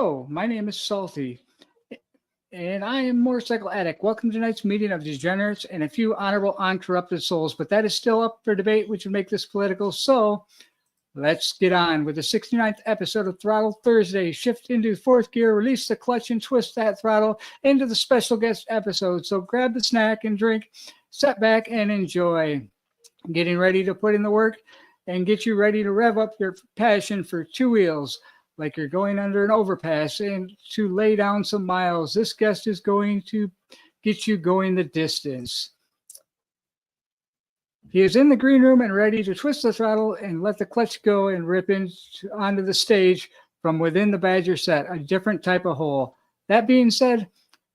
Hello, my name is Salty, and I am Motorcycle Addict. Welcome to tonight's meeting of degenerates and a few honorable, uncorrupted souls, but that is still up for debate, which would make this political. So let's get on with the 69th episode of Throttle Thursday. Shift into fourth gear, release the clutch, and twist that throttle into the special guest episode. So grab the snack and drink, sit back, and enjoy. Getting ready to put in the work and get you ready to rev up your passion for two wheels like you're going under an overpass and to lay down some miles. This guest is going to get you going the distance. He is in the green room and ready to twist the throttle and let the clutch go and rip onto the stage from within the Badger set, a different type of hole. That being said,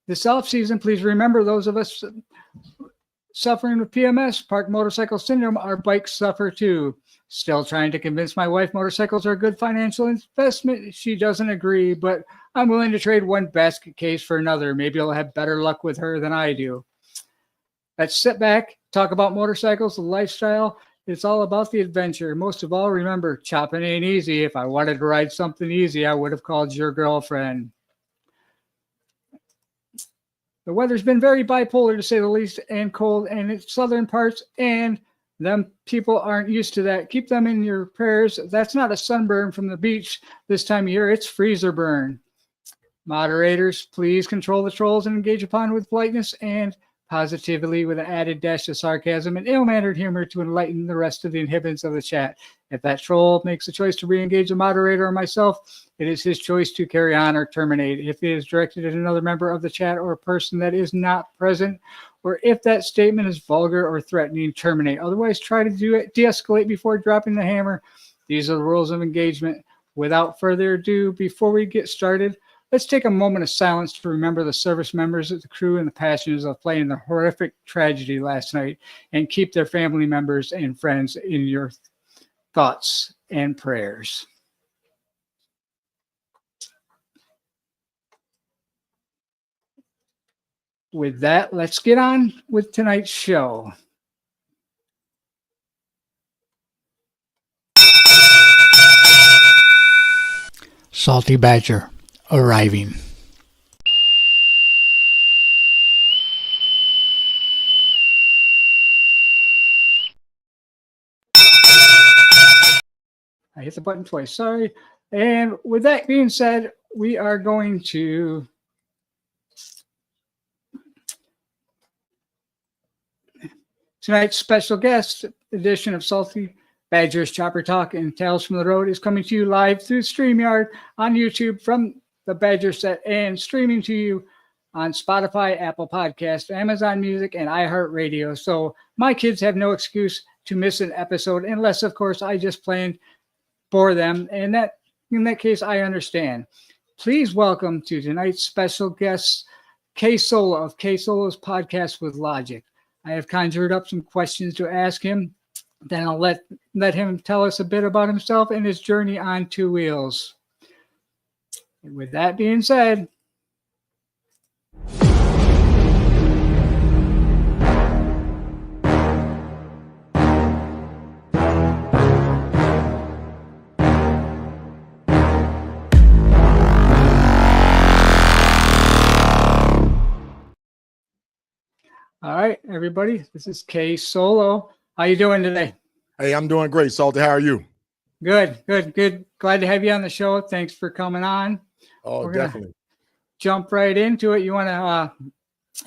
this off season, please remember those of us suffering with PMS, park motorcycle syndrome, our bikes suffer too. Still trying to convince my wife motorcycles are a good financial investment. She doesn't agree, but I'm willing to trade one basket case for another. Maybe I'll have better luck with her than I do. Let's sit back, talk about motorcycles, the lifestyle. It's all about the adventure. Most of all, remember, chopping ain't easy. If I wanted to ride something easy, I would have called your girlfriend. The weather's been very bipolar, to say the least, and cold, and it's southern parts, and them people aren't used to that. Keep them in your prayers. That's not a sunburn from the beach this time of year. It's freezer burn. Moderators, please control the trolls and engage upon with politeness and positively with an added dash of sarcasm and ill-mannered humor to enlighten the rest of the inhabitants of the chat. If that troll makes a choice to re-engage the moderator or myself, it is his choice to carry on or terminate. If it is directed at another member of the chat or a person that is not present, or if that statement is vulgar or threatening, terminate. Otherwise, try to de-escalate before dropping the hammer. These are the rules of engagement. Without further ado, before we get started, let's take a moment of silence to remember the service members of the crew and the passengers of playing the horrific tragedy last night, and keep their family members and friends in your thoughts and prayers. With that, let's get on with tonight's show. Salty Badger arriving. I hit the button twice, sorry. And with that being said, we are going to tonight's special guest edition of Salty Badger's Chopper Talk and Tales from the Road is coming to you live through StreamYard on YouTube from the Badger set and streaming to you on Spotify, Apple Podcast, Amazon Music, and iHeartRadio. So my kids have no excuse to miss an episode unless, of course, I just planned for them. And that, in that case, I understand. Please welcome to tonight's special guest, K Solo of K Solo's Podcast with Logic. I have conjured up some questions to ask him. Then I'll let him tell us a bit about himself and his journey on two wheels. And with that being said, all right, everybody, this is K Solo. How you doing today? Hey, I'm doing great, Salty. How are you? Good. Glad to have you on the show. Thanks for coming on. Oh, definitely. Jump right into it. You want to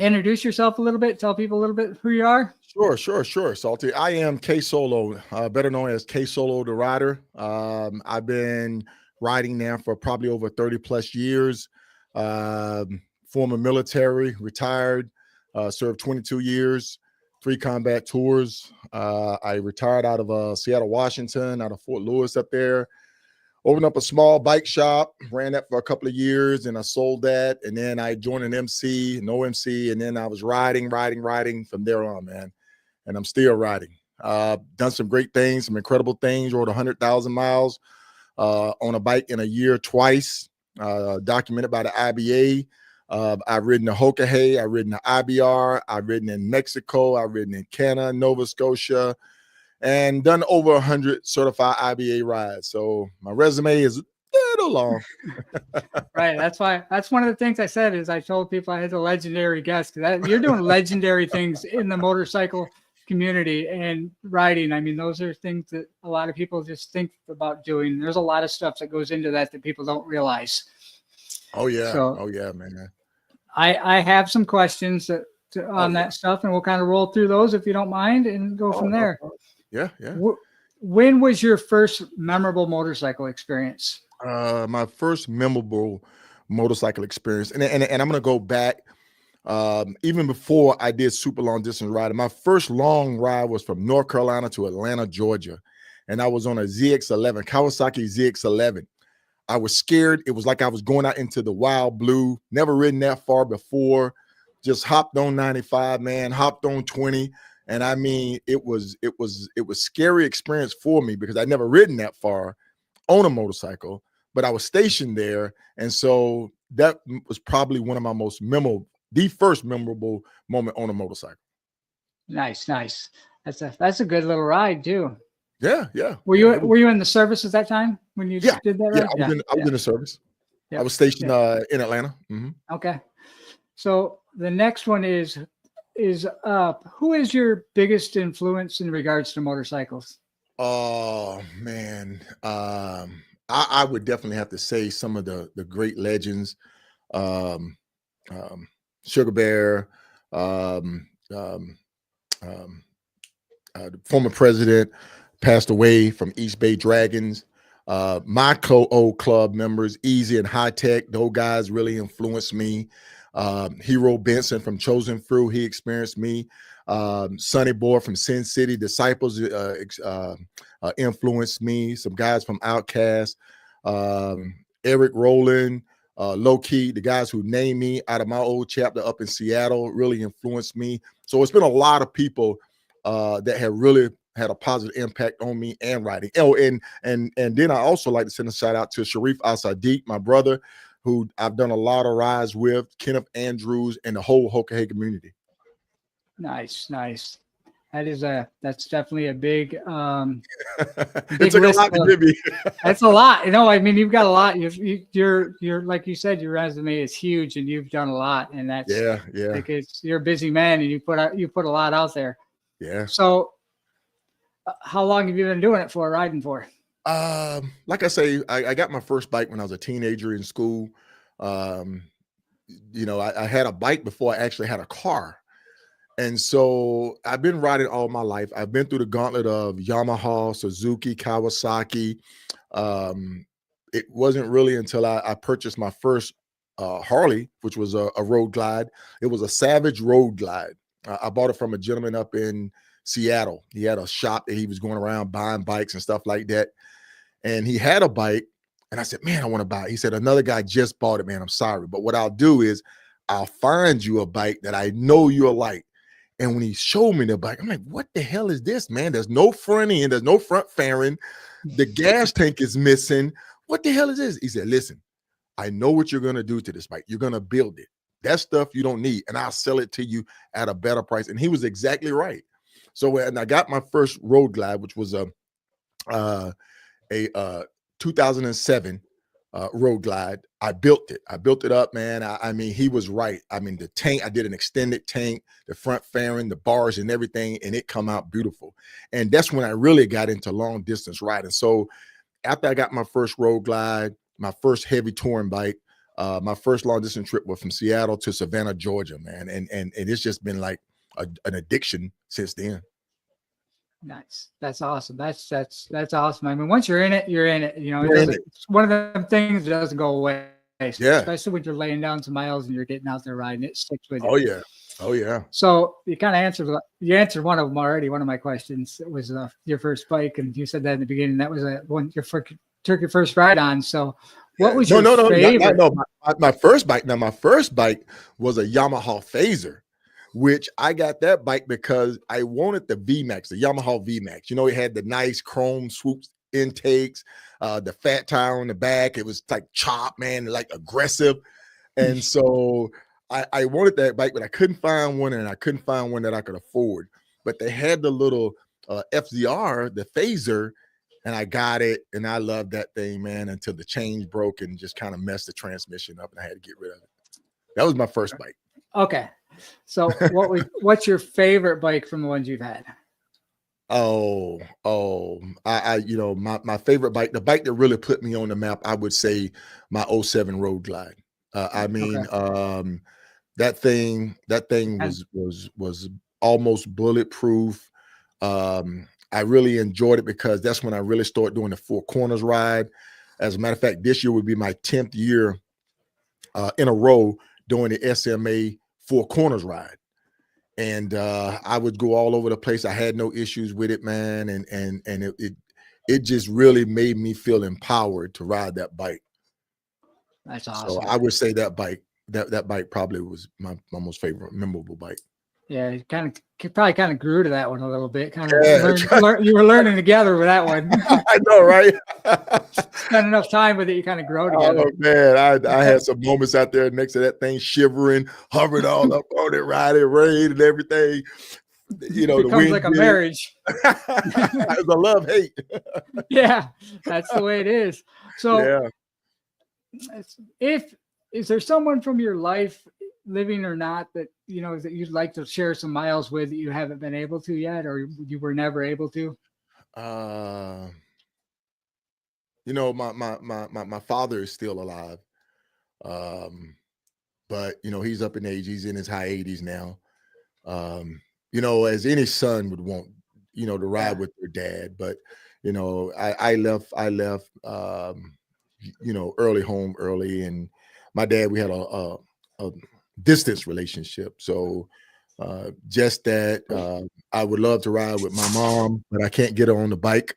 introduce yourself a little bit? Tell people a little bit who you are? Sure, Salty. I am K Solo, better known as K Solo the Rider. I've been riding now for probably over 30 plus years. Former military, retired, served 22 years. 3 combat tours. I retired out of Seattle, Washington, out of Fort Lewis up there. Opened up a small bike shop, ran that for a couple of years, and I sold that. And then I joined an MC, no MC, and then I was riding from there on, man. And I'm still riding. Done some great things, some incredible things. Rode 100,000 miles on a bike in a year twice, documented by the IBA. I've ridden the Hokahay, I've ridden the IBR, I've ridden in Mexico, I've ridden in Canada, Nova Scotia, and done over 100 certified IBA rides. So my resume is little long. Right. That's why. That's one of the things I said is I told people I had a legendary guest. That you're doing legendary things in the motorcycle community and riding. I mean, those are things that a lot of people just think about doing. There's a lot of stuff that goes into that people don't realize. Oh yeah. So Oh yeah, man. I have some questions on yeah. that stuff, and we'll kind of roll through those if you don't mind, and go from No there. problem. Yeah, yeah. When was your first memorable motorcycle experience? My first memorable motorcycle experience, and I'm gonna go back even before I did super long distance riding. My first long ride was from North Carolina to Atlanta, Georgia, and I was on a ZX11, Kawasaki ZX11. I was scared. It was like I was going out into the wild blue. Never ridden that far before. Just hopped on 95, man. Hopped on 20, and I mean, it was scary experience for me because I never ridden that far on a motorcycle, but I was stationed there, and so that was probably one of my most memorable, the first memorable moment on a motorcycle. Nice, nice. That's a good little ride too. Yeah, yeah. Were yeah, you in the service at that time when you yeah, did that yeah. ride? I was in the service. I Yep. was stationed in Atlanta. Okay. So the next one is who is your biggest influence in regards to motorcycles? Oh man, I would definitely have to say some of the great legends, um, Sugar Bear, um, um, um, the former president passed away from East Bay Dragons. My old club members, Easy and High Tech, those guys really influenced me. Hero Benson from Chosen Fruit, he experienced me. Sonny Boy from Sin City Disciples influenced me. Some guys from Outkast, Eric Rowland, Low Key, the guys who named me out of my old chapter up in Seattle really influenced me. So it's been a lot of people that have really had a positive impact on me and riding. Oh, and then I also like to send a shout out to Sharif Al-Sadiq, my brother, who I've done a lot of rides with, Kenneth Andrews, and the whole Hoka community. Nice, nice. That's definitely a big It took a lot to give me. That's a lot. You know, I mean, you've got a lot. You're like you said, your resume is huge, and you've done a lot. And that's yeah. Like you're a busy man, and you put a lot out there. Yeah. So, how long have you been doing it for, riding for? Like I say, I got my first bike when I was a teenager in school. You know, I had a bike before I actually had a car. And so I've been riding all my life. I've been through the gauntlet of Yamaha, Suzuki, Kawasaki. It wasn't really until I purchased my first Harley, which was a road glide. It was a Savage road glide. I bought it from a gentleman up in Seattle. He had a shop that he was going around buying bikes and stuff like that. And he had a bike. And I said, man, I want to buy it. He said, another guy just bought it, man. I'm sorry. But what I'll do is I'll find you a bike that I know you'll like. And when he showed me the bike, I'm like, what the hell is this, man? There's no front end. There's no front fairing. The gas tank is missing. What the hell is this? He said, listen, I know what you're going to do to this bike. You're going to build it. That stuff you don't need. And I'll sell it to you at a better price. And he was exactly right. So when I got my first road glide, which was a 2007 road glide, I built it. I built it up, man. I mean, he was right. I mean, the tank, I did an extended tank, the front fairing, the bars and everything, and it come out beautiful. And that's when I really got into long distance riding. So after I got my first road glide, my first heavy touring bike, my first long distance trip was from Seattle to Savannah, Georgia, man. And it's just been like an addiction since then. Nice. That's awesome. That's awesome. I mean, once you're in it, you're in it. You know, it's one of them things that doesn't go away. Yeah. Especially when you're laying down some miles and you're getting out there riding, it sticks with you. Oh yeah. Oh yeah. So you kind of answered one of them already. One of my questions was your first bike, and you said that in the beginning. That was one took your first ride on. So what was your favorite? No. My first bike. Now my first bike was a Yamaha Phaser, which I got that bike because I wanted the VMAX, the Yamaha VMAX. You know, it had the nice chrome swoops intakes, the fat tire on the back. It was like chop, man, like aggressive. And so I wanted that bike, but I couldn't find one, and I couldn't find one that I could afford. But they had the little FZR, the Phaser, and I got it, and I loved that thing, man, until the chain broke and just kind of messed the transmission up, and I had to get rid of it. That was my first bike. Okay. So what's your favorite bike from the ones you've had? My favorite bike, the bike that really put me on the map, I would say my '07 Road Glide. That thing was almost bulletproof. I really enjoyed it because that's when I really started doing the Four Corners ride. As a matter of fact, this year would be my 10th year in a row doing the SMA Four Corners ride. And I would go all over the place. I had no issues with it, man. And it just really made me feel empowered to ride that bike. That's awesome. So I would say that bike probably was my most favorite, memorable bike. Yeah, you probably kind of grew to that one a little bit. You were learning together with that one. I know, right? Spend enough time with it, you kind of grow together. Oh man, I had some moments out there next to that thing, shivering, hovering all up on it, riding, rain, and everything. You know, it becomes like a marriage. It's a love-hate. Yeah, that's the way it is. So, is there someone from your life, living or not, that that you'd like to share some miles with that you haven't been able to yet, or you were never able to? My father is still alive, but he's up in age. He's in his high 80s now. As any son would want, to ride with their dad. But I left early home early, and my dad, we had a distance relationship. So just that I would love to ride with my mom, but I can't get her on the bike.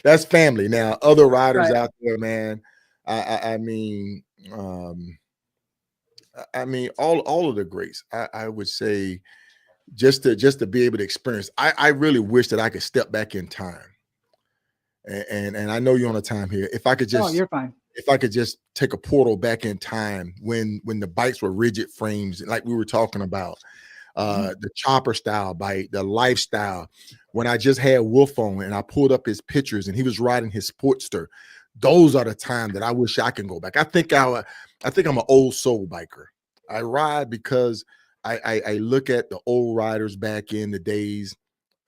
That's family. Now, other riders out there, man. I mean, all of the greats. I would say just to be able to experience. I really wish that I could step back in time. And I know you're on a time here. If I could just, you're fine. If I could just take a portal back in time when the bikes were rigid frames, like we were talking about, the chopper style bike, the lifestyle, when I just had Wolf on and I pulled up his pictures and he was riding his Sportster. Those are the time that I wish I can go back. I think I'm an old soul biker. I ride because I look at the old riders back in the days,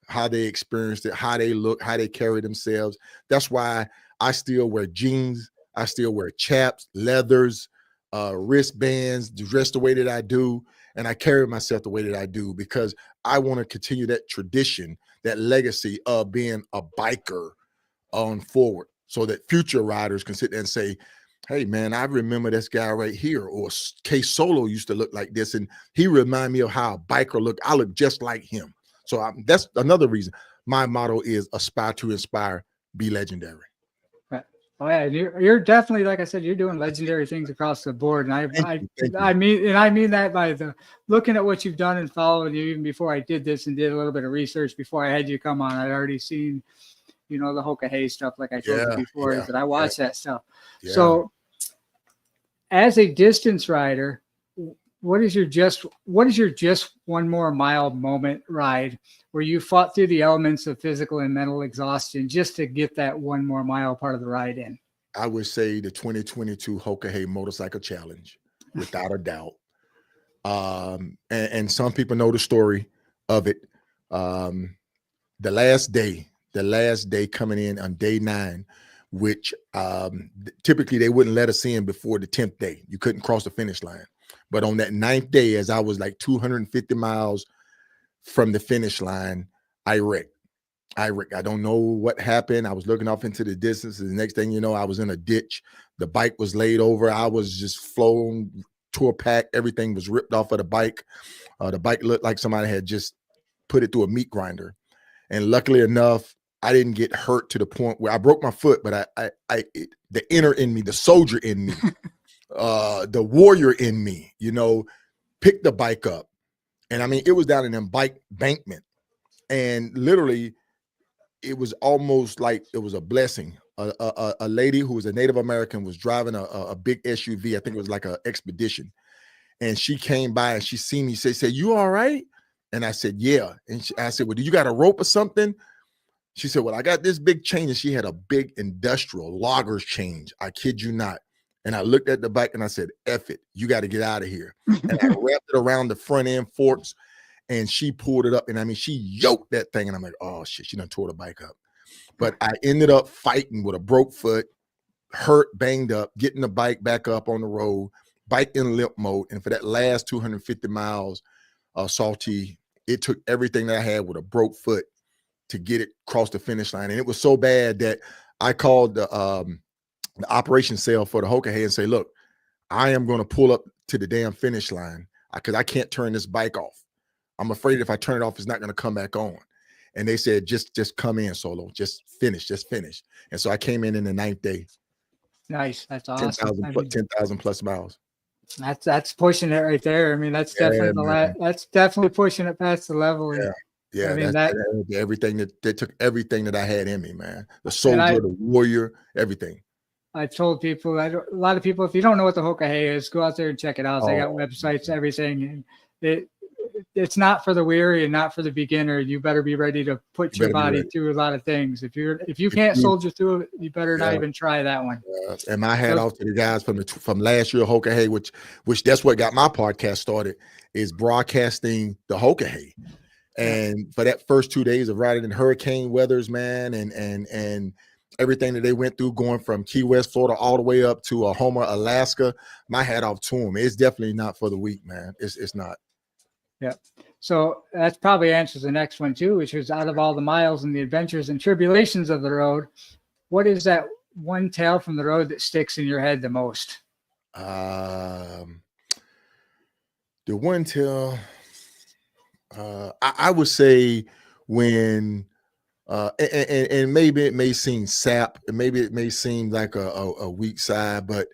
how they experienced it, how they look, how they carry themselves. That's why I still wear jeans. I still wear chaps, leathers, wristbands, dress the way that I do. And I carry myself the way that I do because I want to continue that tradition, that legacy of being a biker on forward, so that future riders can sit there and say, hey, man, I remember this guy right here, or K Solo used to look like this. And he remind me of how a biker look. I look just like him. So that's another reason. My motto is aspire to inspire, be legendary. Right. Oh yeah, you're definitely, like I said, you're doing legendary things across the board. And I mean that by the looking at what you've done and following you. Even before I did this and did a little bit of research before I had you come on, I'd already seen, the Hoka Hay stuff, like I told you before, is that I watch that stuff. Yeah. So as a distance rider, what is your just one more mile moment ride where you fought through the elements of physical and mental exhaustion just to get that one more mile part of the ride in? I would say the 2022 Hoka Hay Motorcycle Challenge, without a doubt. And some people know the story of it. The last day coming in on day 9, which typically they wouldn't let us in before the 10th day. You couldn't cross the finish line. But on that 9th day, as I was like 250 miles from the finish line, I wrecked. I don't know what happened. I was looking off into the distance. The next thing you know, I was in a ditch. The bike was laid over. I was just flown to a pack. Everything was ripped off of the bike. The bike looked like somebody had just put it through a meat grinder. And luckily enough, I didn't get hurt to the point where I broke my foot, but the inner in me, the soldier in me, the warrior in me, picked the bike up. And I mean, it was down in an embankment. And literally, it was almost like it was a blessing. A lady who was a Native American was driving a big SUV. I think it was like an Expedition. And she came by and she seen me say, you all right? And I said, yeah. And I said, well, do you got a rope or something? She said, well, I got this big chain, and she had a big industrial loggers change. I kid you not. And I looked at the bike and I said, F it, you got to get out of here. And I wrapped it around the front end forks, and she pulled it up. And I mean, she yoked that thing. And I'm like, oh shit, she done tore the bike up. But I ended up fighting with a broke foot, hurt, banged up, getting the bike back up on the road, bike in limp mode. And for that last 250 miles, Salty, it took everything that I had with a broke foot to get it across the finish line. And it was so bad that I called the operation cell for the Hoka and say, look, I am going to pull up to the damn finish line because I can't turn this bike off. I'm afraid if I turn it off, it's not going to come back on. And they said, just come in, Solo, just finish. And so I came in the 9th day. Nice. That's awesome. 10,000 plus miles. That's pushing it right there. I mean, that's definitely that's definitely pushing it past the level. Yeah. I mean, that everything that they took everything that I had in me, man. The soldier, the warrior, everything. I told people, a lot of people, if you don't know what the Hoka is, go out there and check it out. They got websites, everything. And it's not for the weary and not for the beginner. You better be ready to put your body through a lot of things. If you can't soldier through it, you better not even try that one. And my hat off to the guys from last year Hoka, which that's what got my podcast started, is broadcasting the Hoka. And for that first 2 days of riding in hurricane weathers, man, and everything that they went through, going from Key West, Florida, all the way up to Homer, Alaska, my hat off to them. It's definitely not for the weak, man. It's not. Yeah. So that probably answers the next one too, which is, out of all the miles and the adventures and tribulations of the road, what is that one tale from the road that sticks in your head the most? The one tale, I would say when, and maybe it may seem sap, and maybe it may seem like a weak side, but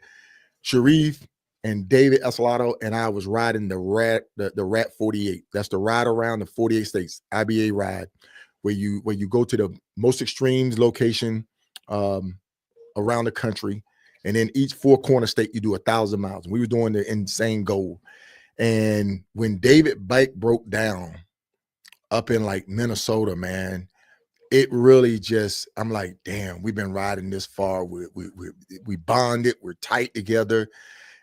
Sharif and David Esalado and I was riding the Rat 48. That's the ride around the 48 states, IBA ride, where you go to the most extreme location around the country, and in each 4-corner state you do 1,000 miles. We were doing the insane goal. And when David bike broke down up in like Minnesota, man, it really just, I'm like, damn, we've been riding this far. We bonded, we're tight together.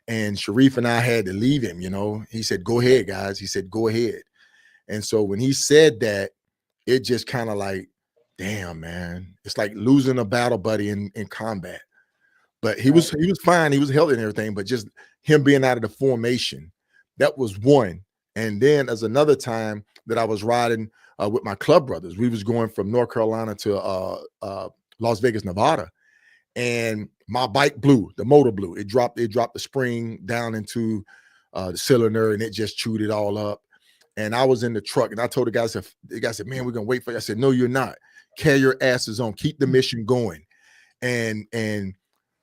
And Sharif and I had to leave him, you know. He said, go ahead, guys. He said, go ahead. And so when he said that, it just kind of like, damn, man, it's like losing a battle buddy in combat. But he was fine. He was healthy and everything, but just him being out of the formation, that was one. And then there's another time that I was riding with my club brothers. We was going from North Carolina to Las Vegas, Nevada. And my bike blew, the motor blew. It dropped the spring down into the cylinder, and it just chewed it all up. And I was in the truck, and I told the guy said, man, we're gonna wait for you. I said, no, you're not. Carry your asses on, keep the mission going. And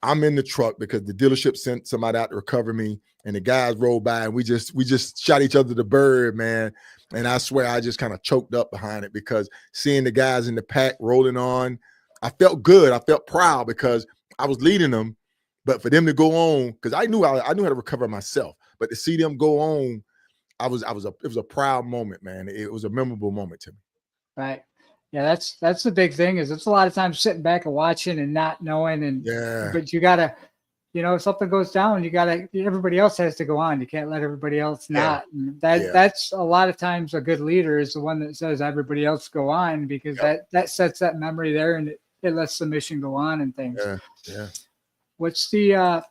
I'm in the truck because the dealership sent somebody out to recover me, and the guys rolled by, and we just shot each other the bird, man. And I swear I just kind of choked up behind it, because seeing the guys in the pack rolling on, I felt good. I felt proud because I was leading them, but for them to go on, because I knew how to recover myself, but to see them go on, it was a proud moment, man. It was a memorable moment to me. Right. Yeah, that's the big thing, is it's a lot of times sitting back and watching and not knowing, but you gotta, if something goes down, everybody else has to go on. You can't let everybody else not. And that's a lot of times a good leader is the one that says everybody else go on, because that sets that memory there, and it lets the mission go on and things. Yeah. What's the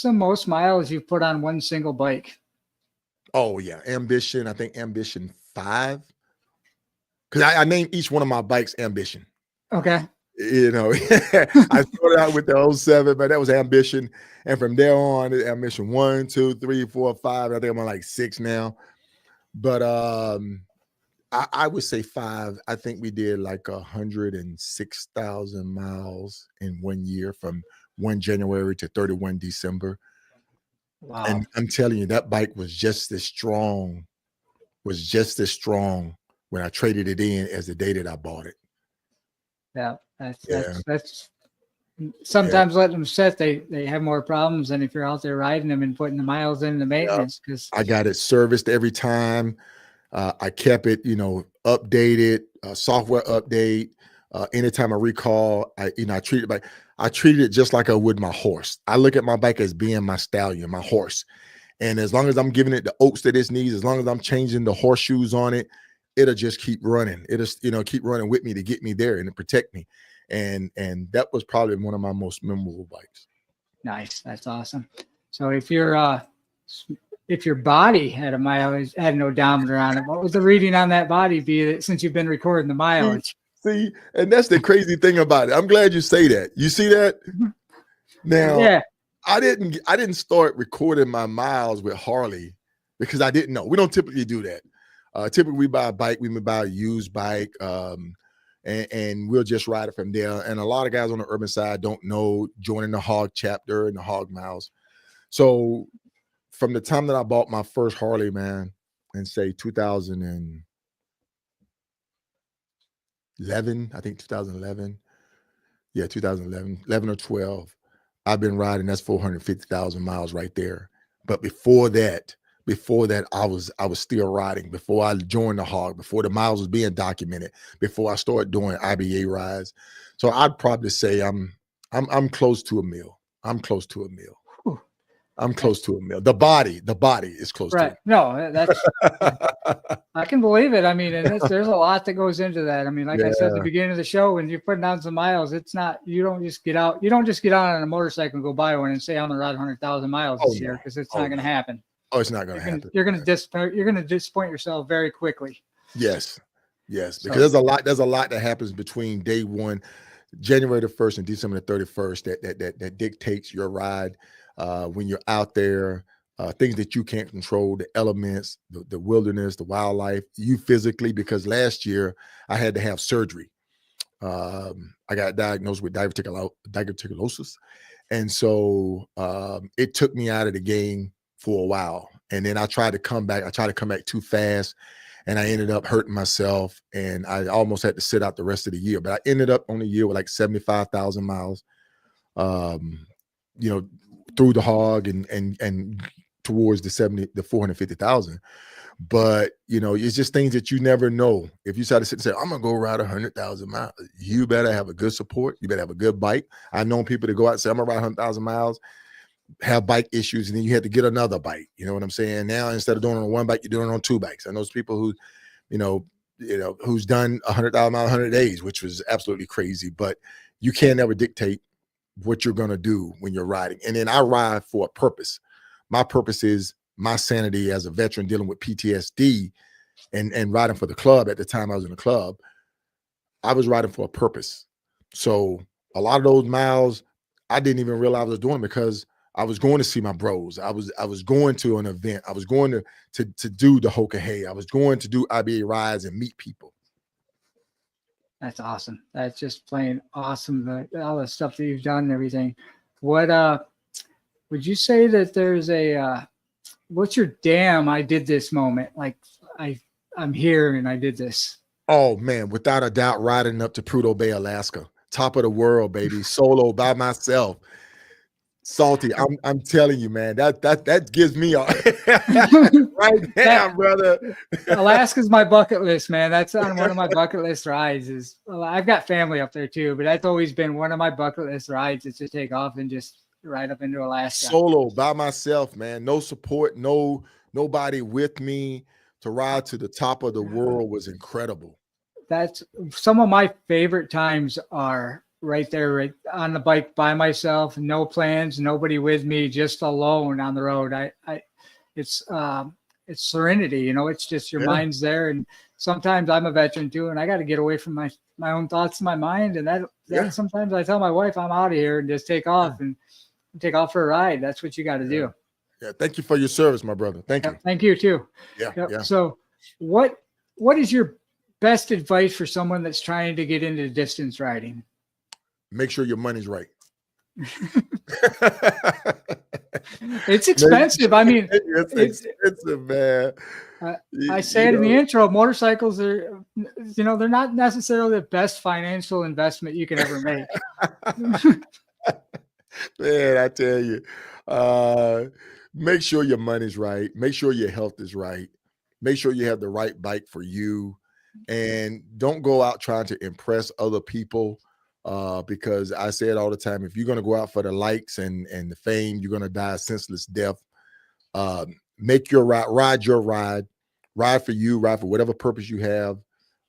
most miles you've put on one single bike? Oh yeah, Ambition. I think Ambition 5. Because I named each one of my bikes Ambition. Okay. I started out with the 07, but that was Ambition. And from there on, Ambition 1, 2, 3, 4, 5. I think I'm on like 6 now. But I would say 5. I think we did like 106,000 miles in 1 year, from 1 January to 31 December. Wow. And I'm telling you, that bike was just as strong when I traded it in as the day that I bought it. Yeah, that's sometimes letting them sit, they have more problems than if you're out there riding them and putting the miles in the maintenance. Because I got it serviced every time. I kept it, updated, software update, Anytime I recall, I treat it just like I would my horse. I look at my bike as being my stallion, my horse. And as long as I'm giving it the oats that it needs, as long as I'm changing the horseshoes on it, it'll just keep running. It'll, keep running with me to get me there and to protect me. And that was probably one of my most memorable bikes. Nice. That's awesome. So if your body had a mileage, had an odometer on it, what would the reading on that body be since you've been recording the mileage? See, and that's the crazy thing about it. I'm glad you say that. You see that? Now, yeah. I didn't start recording my miles with Harley because I didn't know. We don't typically do that. Typically we buy a bike, we may buy a used bike, and we'll just ride it from there. And a lot of guys on the urban side don't know joining the hog chapter and the hog miles. So from the time that I bought my first Harley, man, in say 2011, I think 2011. Yeah, 2011, 11 or 12. I've been riding, that's 450,000 miles right there. But before that, I was still riding before I joined the hog, before the miles was being documented, before I started doing IBA rides. So I'd probably say I'm close to a mil. I'm close to a mil. Whew. I'm close to a mil. The body is close to it. No, that's I can believe it. I mean, and there's a lot that goes into that. I mean, like I said at the beginning of the show, when you're putting down some miles, it's not, you don't just get out on a motorcycle and go buy one and say I'm gonna ride 100,000 miles this year, because it's not gonna happen. Oh, it's not gonna happen. You're gonna disappoint yourself very quickly. Yes, because there's a lot that happens between day one, January the 1st and December the 31st that dictates your ride. When you're out there, things that you can't control, the elements, the wilderness, the wildlife, you physically, because last year I had to have surgery. I got diagnosed with diverticulosis. And so it took me out of the game for a while. And then I tried to come back. I tried to come back too fast, and I ended up hurting myself, and I almost had to sit out the rest of the year. But I ended up on the year with like 75,000 miles, through the hog and towards the 450,000. But it's just things that you never know. If you decide to sit and say, I'm gonna go ride 100,000 miles, you better have a good support. You better have a good bike. I've known people to go out and say, I'm gonna ride 100,000 miles, have bike issues, and then you had to get another bike. You know what I'm saying? Now, instead of doing it on one bike, you're doing it on two bikes. I know people who, who's done 100,000 miles, 100 days, which was absolutely crazy. But you can't ever dictate what you're going to do when you're riding. And then I ride for a purpose. My purpose is my sanity as a veteran dealing with PTSD and riding for the club. At the time I was in the club, I was riding for a purpose. So a lot of those miles, I didn't even realize I was doing, because I was going to see my bros. I was going to an event. I was going to do the Hoka Hey. I was going to do IBA rides and meet people. That's awesome. That's just plain awesome. All the stuff that you've done and everything. What would you say that there's what's your damn I did this moment? Like I'm here and I did this. Oh man, without a doubt, riding up to Prudhoe Bay, Alaska, top of the world, baby, solo by myself. Salty, I'm telling you, man, that gives me a right now, brother. Alaska's my bucket list, man. That's on one of my bucket list rides. I've got family up there too, but that's always been one of my bucket list rides, is to take off and just ride up into Alaska. Solo by myself, man. No support, nobody with me. To ride to the top of the world was incredible. That's some of my favorite times are right there, right on the bike by myself, no plans, nobody with me, just alone on the road. It's serenity, it's just your mind's there. And sometimes I'm a veteran too, and I got to get away from my own thoughts in my mind. And that sometimes I tell my wife I'm out of here and just take off and take off for a ride. That's what you got to do. Yeah. Thank you for your service, my brother. Thank you. Thank you too. Yeah. So what is your best advice for someone that's trying to get into distance riding? Make sure your money's right. It's expensive. I mean, it's expensive, man. I said in the intro, motorcycles are, they're not necessarily the best financial investment you can ever make. Man, I tell you, make sure your money's right. Make sure your health is right. Make sure you have the right bike for you. and don't go out trying to impress other people. Because I say it all the time, if you're going to go out for the likes and the fame, you're going to die a senseless death. Make your ride your ride for you, ride for whatever purpose you have.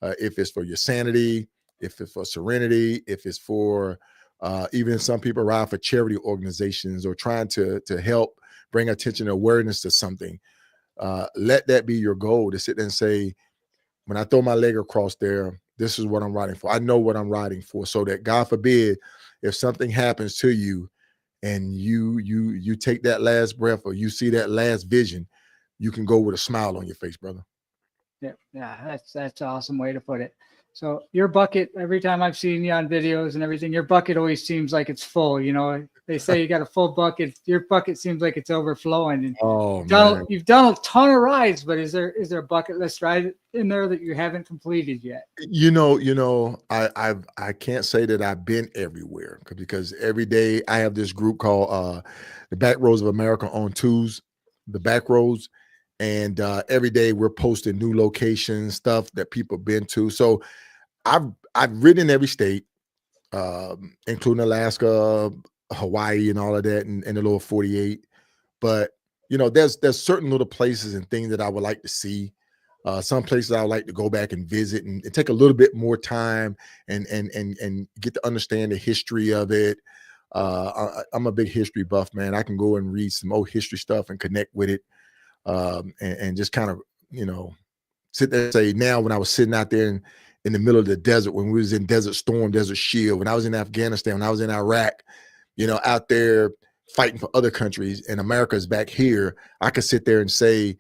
If it's for your sanity, if it's for serenity, if it's for even some people ride for charity organizations or trying to help bring attention and awareness to something. Let that be your goal, to sit there and say, when I throw my leg across there, this is what I'm riding for. I know what I'm riding for, so that God forbid, if something happens to you and you take that last breath or you see that last vision, you can go with a smile on your face, brother. Yeah, that's an awesome way to put it. So your bucket, every time I've seen you on videos and everything, your bucket always seems like it's full. You know, they say you got a full bucket. Your bucket seems like it's overflowing. And Man. You've done a ton of rides, but is there a bucket list ride in there that you haven't completed yet? I can't say that I've been everywhere, because every day I have this group called the Back Roads of America on twos, the Back Roads. And every day we're posting new locations, stuff that people have been to. So I've ridden every state, including Alaska, Hawaii, and all of that, and the lower 48. But there's certain little places and things that I would like to see. Some places I would like to go back and visit and take a little bit more time and get to understand the history of it. I'm a big history buff, man. I can go and read some old history stuff and connect with it. And just kind of, sit there and say, now when I was sitting out there in the middle of the desert, when we was in Desert Storm, Desert Shield, when I was in Afghanistan, when I was in Iraq, out there fighting for other countries, and America's back here, I could sit there and say,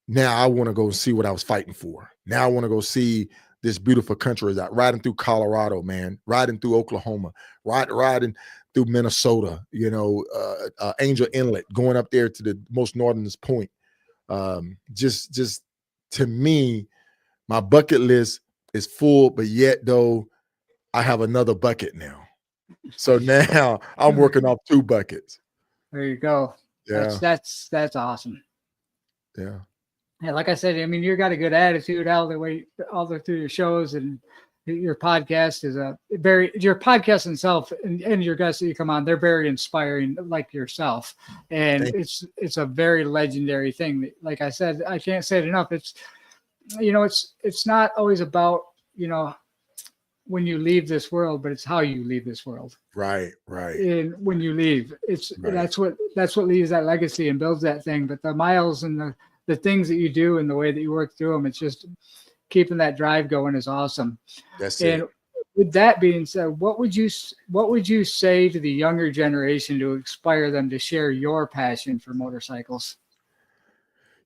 now I want to go see what I was fighting for. Now I want to go see this beautiful country. Riding through Colorado, man, riding through Oklahoma, riding through Minnesota, Angel Inlet, going up there to the most northernest point. Just to me, my bucket list is full, but yet though I have another bucket now. So now I'm working off 2 buckets. There you go. Yeah. That's awesome. Yeah. Yeah, like I said, I mean, you got a good attitude all through your shows, and your podcast is your podcast itself and your guests that you come on, they're very inspiring, like yourself. And it's a very legendary thing. Like I said, I can't say it enough. It's not always about, when you leave this world, but it's how you leave this world. Right. And when you leave, that's what leaves that legacy and builds that thing. But the miles and the things that you do and the way that you work through them, it's just keeping that drive going is awesome. That's and it. With that being said, what would you say to the younger generation to inspire them to share your passion for motorcycles?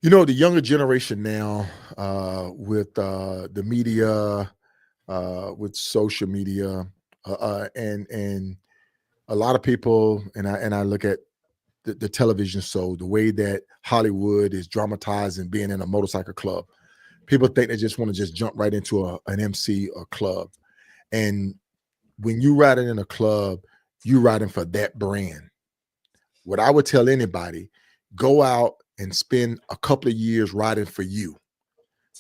The younger generation now, with the media, with social media, and a lot of people, and I look at the television show, the way that Hollywood is dramatizing being in a motorcycle club. People think they just want to just jump right into an MC or club. And when you riding in a club, you riding for that brand. What I would tell anybody, go out and spend a couple of years riding for you.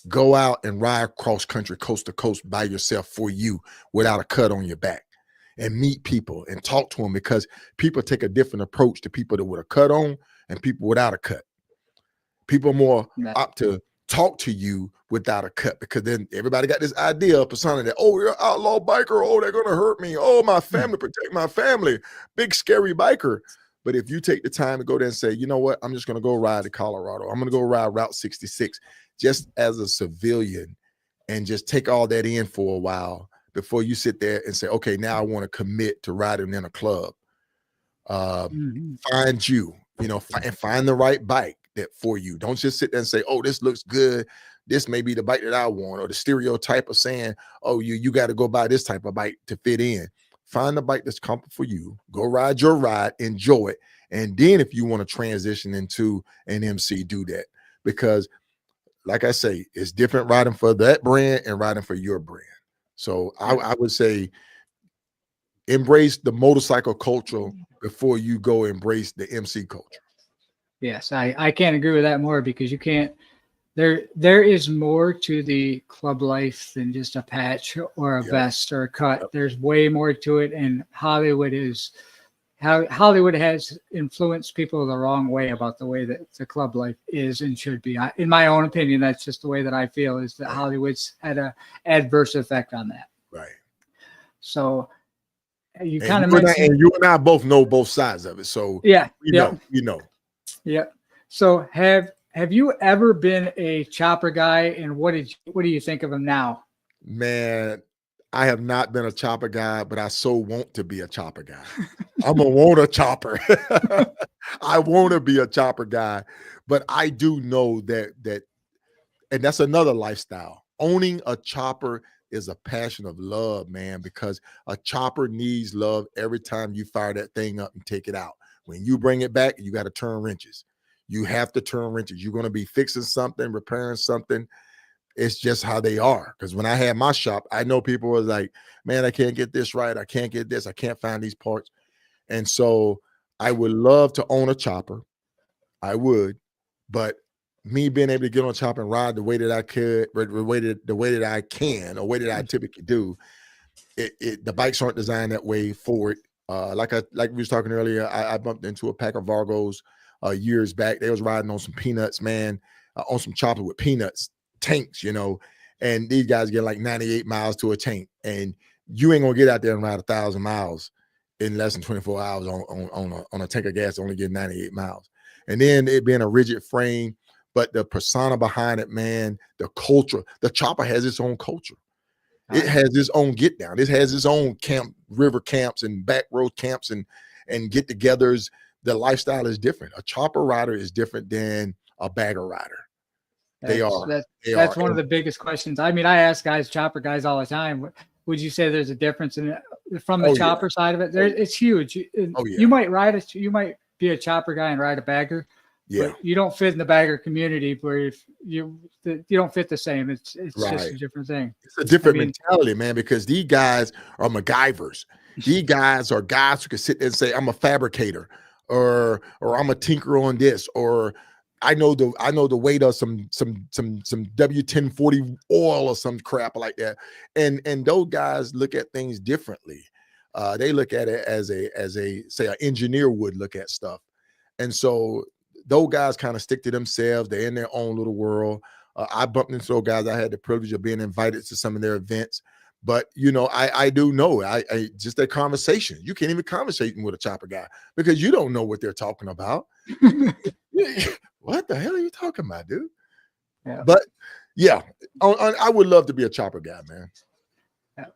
Go out and ride cross country, coast to coast by yourself for you without a cut on your back, and meet people and talk to them, because people take a different approach to people that with a cut on and people without a cut. People more opt to talk to you without a cut, because then everybody got this idea of persona that, oh, you're an outlaw biker. Oh, they're going to hurt me. Oh, my family, protect my family. Big, scary biker. But if you take the time to go there and say, you know what, I'm just going to go ride to Colorado. I'm going to go ride Route 66 just as a civilian, and just take all that in for a while before you sit there and say, okay, now I want to commit to riding in a club. Find you, and find the right bike that for you. Don't just sit there and say, oh, this looks good. This may be the bike that I want, or the stereotype of saying, oh, you got to go buy this type of bike to fit in. Find the bike that's comfortable for you. Go ride your ride, enjoy it. And then if you want to transition into an MC, do that. Because like I say, it's different riding for that brand and riding for your brand. So I would say embrace the motorcycle culture before you go embrace the MC culture. Yes, I can't agree with that more, because you can't, there is more to the club life than just a patch or a Yep. vest or a cut. Yep. There's way more to it, and Hollywood has influenced people the wrong way about the way that the club life is and should be. In my own opinion, that's just the way that I feel, is that Right. Hollywood's had a adverse effect on that. Right. So you And kind of you and I- mentioned, and you and I both know both sides of it. So yeah, we yeah, know. yeah. So have you ever been a chopper guy, and what do you think of him now? Man, I have not been a chopper guy, but I so want to be a chopper guy. I'm a want a chopper. I want to be a chopper guy, but I do know that, and that's another lifestyle. Owning a chopper is a passion of love, man, because a chopper needs love every time you fire that thing up and take it out. When you bring it back, you got to turn wrenches. You have to turn wrenches. You're going to be fixing something, repairing something. It's just how they are. Because when I had my shop, I know people was like, man, I can't get this right. I can't get this. I can't find these parts. And so I would love to own a chopper. I would, but me being able to get on a chopper and ride the way that I could, the way that I can, or way that I typically do, the bikes aren't designed that way for it. Like we was talking earlier, I bumped into a pack of Vargos years back. They was riding on some peanuts, man, on some chopper with peanuts tanks, and these guys get like 98 miles to a tank, and you ain't gonna get out there and ride 1,000 miles in less than 24 hours on a tank of gas, only get 98 miles. And then it being a rigid frame, but the persona behind it, man, the culture, the chopper has its own culture. It has its own get down. It has its own river camps and back road camps and get-togethers. The lifestyle is different. A chopper rider is different than a bagger rider. They are. That's one of the biggest questions. I mean, I ask chopper guys all the time. Would you say there's a difference in it from the chopper side of it? It's huge. You might you might be a chopper guy and ride a bagger. Yeah, but you don't fit in the bagger community where if you don't fit the same. It's right. just a different thing. It's a different mentality, man, because these guys are MacGyvers. These guys are guys who can sit there and say, I'm a fabricator, or I'm a tinker on this, or I know the weight of some W1040 oil or some crap like that. And those guys look at things differently. They look at it as say an engineer would look at stuff. And so those guys kind of stick to themselves. They're in their own little world. I bumped into those guys. I had the privilege of being invited to some of their events. But, I do know, I just that conversation. You can't even conversate with a chopper guy because you don't know what they're talking about. What the hell are you talking about, dude? Yeah. But, yeah, I would love to be a chopper guy, man. Yeah.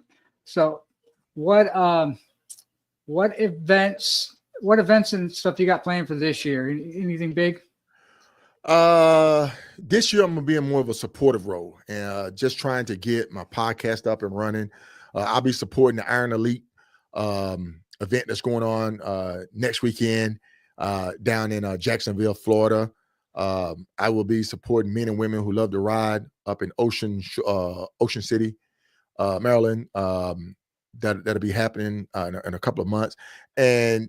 So what events and stuff you got planned for this year? Anything big? This year I'm gonna be in more of a supportive role and just trying to get my podcast up and running. I'll be supporting the Iron Elite event that's going on next weekend down in Jacksonville, Florida. I will be supporting men and women who love to ride up in Ocean City, Maryland. That'll be happening in a couple of months, and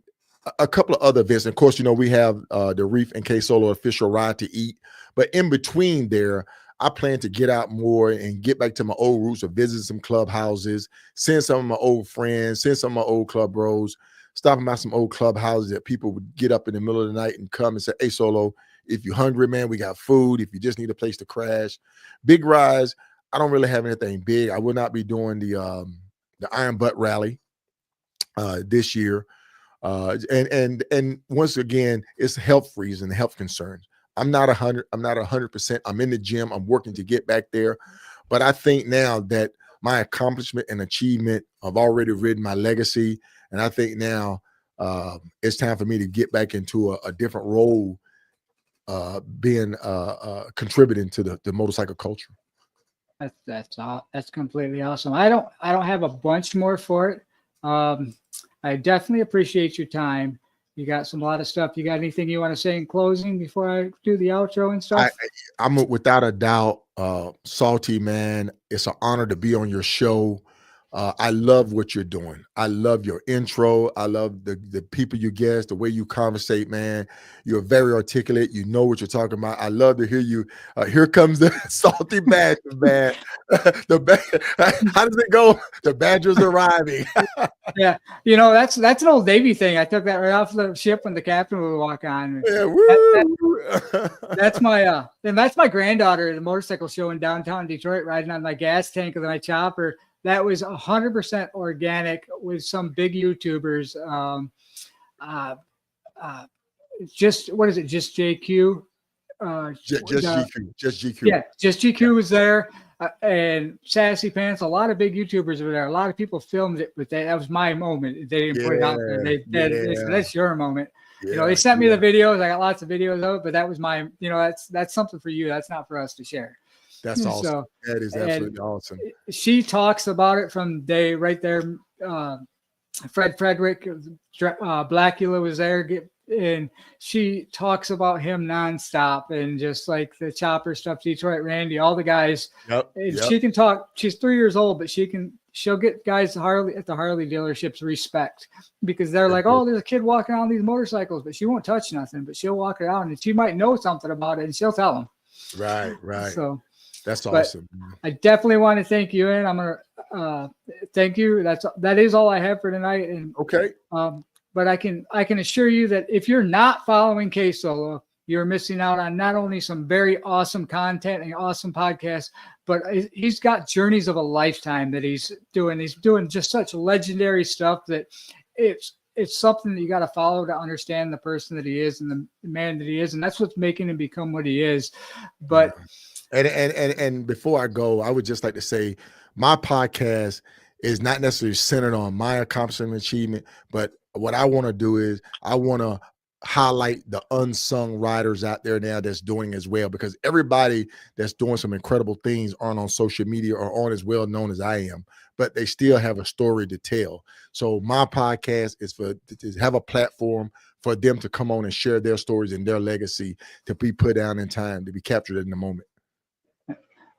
a couple of other events. And of course, we have the Reef and K Solo official Ride to Eat. But in between there, I plan to get out more and get back to my old roots of visit some clubhouses, send some of my old friends, send some of my old club bros, stopping by some old clubhouses that people would get up in the middle of the night and come and say, hey, Solo, if you're hungry, man, we got food. If you just need a place to crash. Big rides, I don't really have anything big. I will not be doing the Iron Butt Rally this year. And once again, it's health reason, health concerns. I'm not 100%. I'm in the gym. I'm working to get back there. But I think now that my accomplishment and achievement, I've already written my legacy. And I think now it's time for me to get back into a different role, being contributing to the motorcycle culture. That's completely awesome. I don't have a bunch more for it. I definitely appreciate your time. You got a lot of stuff. You got anything you want to say in closing before I do the outro and stuff? I'm without a doubt, Salty, man. It's an honor to be on your show. I love what you're doing. I love your intro. I love the people you guest, the way you conversate, man. You're very articulate. You know what you're talking about. I love to hear you. Here comes the salty badger, man. How does it go? The badger's arriving. Yeah, you know, that's an old Navy thing. I took that right off the ship when the captain would walk on. Yeah, That's my and that's my granddaughter at a motorcycle show in downtown Detroit, riding on my gas tank with my chopper. That was 100% organic with some big YouTubers. Just what is it? Just JQ. Just GQ. Just GQ. Yeah, just GQ was there. And Sassy Pants, a lot of big YouTubers were there. A lot of people filmed it, but that was my moment. They didn't put it out there. They said, that's your moment. You know, they sent me the videos. I got lots of videos of it, but that was my, you know, that's something for you. That's not for us to share. That's awesome. So, that is absolutely awesome. She talks about it from day right there. Fred Frederick, Blackula was there, and she talks about him nonstop, and just like the chopper stuff, Detroit Randy, all the guys. Yep. She can talk. She's 3 years old, but she'll get guys at the Harley dealerships respect, because they're like, oh, there's a kid walking on these motorcycles, but she won't touch nothing, but she'll walk around and she might know something about it, and she'll tell them. Right. So that's awesome. I definitely want to thank you, and I'm gonna thank you. That is all I have for tonight. And okay. But I can assure you that if you're not following K Solo, you're missing out on not only some very awesome content and awesome podcasts, but he's got journeys of a lifetime that he's doing. He's doing just such legendary stuff that it's something that you got to follow to understand the person that he is and the man that he is, and that's what's making him become what he is. But and before I go, I would just like to say my podcast is not necessarily centered on my accomplishment and achievement, but what I want to do is I want to highlight the unsung riders out there now that's doing as well, because everybody that's doing some incredible things aren't on social media or aren't as well known as I am, but they still have a story to tell. So my podcast is to have a platform for them to come on and share their stories and their legacy to be put down in time, to be captured in the moment.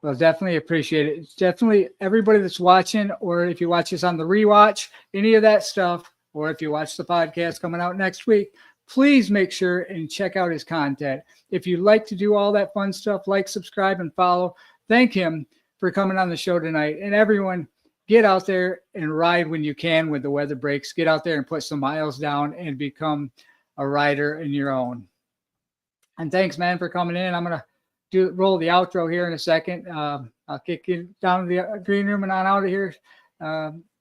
Well, definitely appreciate it. It's definitely everybody that's watching, or if you watch this on the rewatch, any of that stuff, or if you watch the podcast coming out next week, please make sure and check out his content. If you like to do all that fun stuff, like, subscribe, and follow. Thank him for coming on the show tonight. And everyone, get out there and ride when you can when the weather breaks. Get out there and put some miles down and become a rider in your own. And thanks, man, for coming in. I'm going to roll the outro here in a second. I'll kick you down to the green room and on out of here.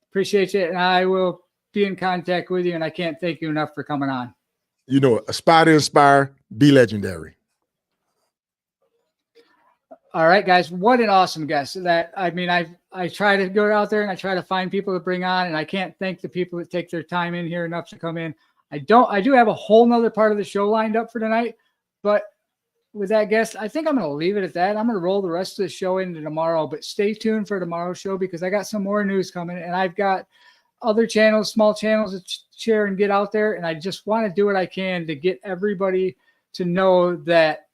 Appreciate you. And I will be in contact with you. And I can't thank you enough for coming on. You know, aspire to inspire, be legendary. All right, guys. What an awesome guest. I try to go out there and I try to find people to bring on, and I can't thank the people that take their time in here enough to come in. I do have a whole nother part of the show lined up for tonight, but with that guest, I think I'm going to leave it at that. I'm going to roll the rest of the show into tomorrow, but stay tuned for tomorrow's show because I got some more news coming, and I've got other channels, small channels to share and get out there. And I just want to do what I can to get everybody to know that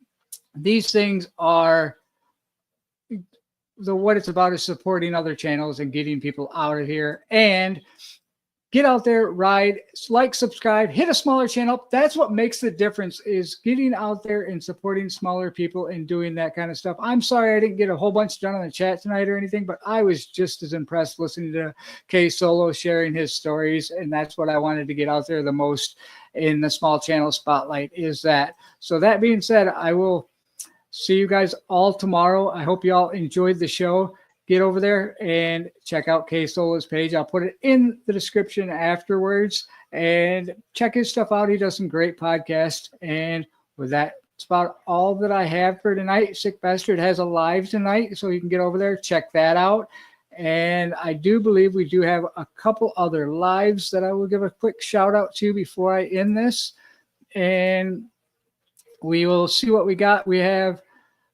these things are what it's about, is supporting other channels and getting people out of here. And get out there, ride, like, subscribe, hit a smaller channel. That's what makes the difference, is getting out there and supporting smaller people and doing that kind of stuff. I'm sorry I didn't get a whole bunch done on the chat tonight or anything, but I was just as impressed listening to K Solo sharing his stories. And that's what I wanted to get out there the most in the small channel spotlight, is that. So that being said, I will see you guys all tomorrow. I hope you all enjoyed the show. Get over there and check out K Solo's page. I'll put it in the description afterwards, and check his stuff out. He does some great podcasts. And with that, it's about all that I have for tonight. Sick Bastard has a live tonight, so you can get over there, check that out. And I do believe we do have a couple other lives that I will give a quick shout out to before I end this. And we will see what we got. We have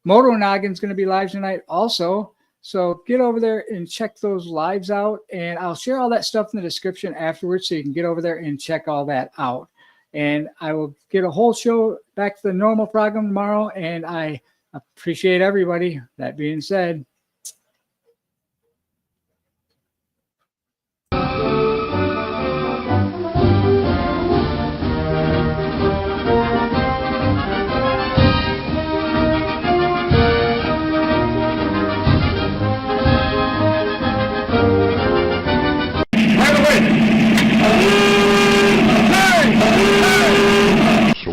Moto Noggin's going to be live tonight also. So get over there and check those lives out. And I'll share all that stuff in the description afterwards, so you can get over there and check all that out. And I will get a whole show back to the normal program tomorrow. And I appreciate everybody. That being said,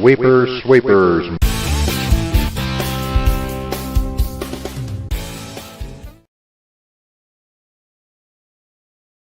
Weepers, Sweepers.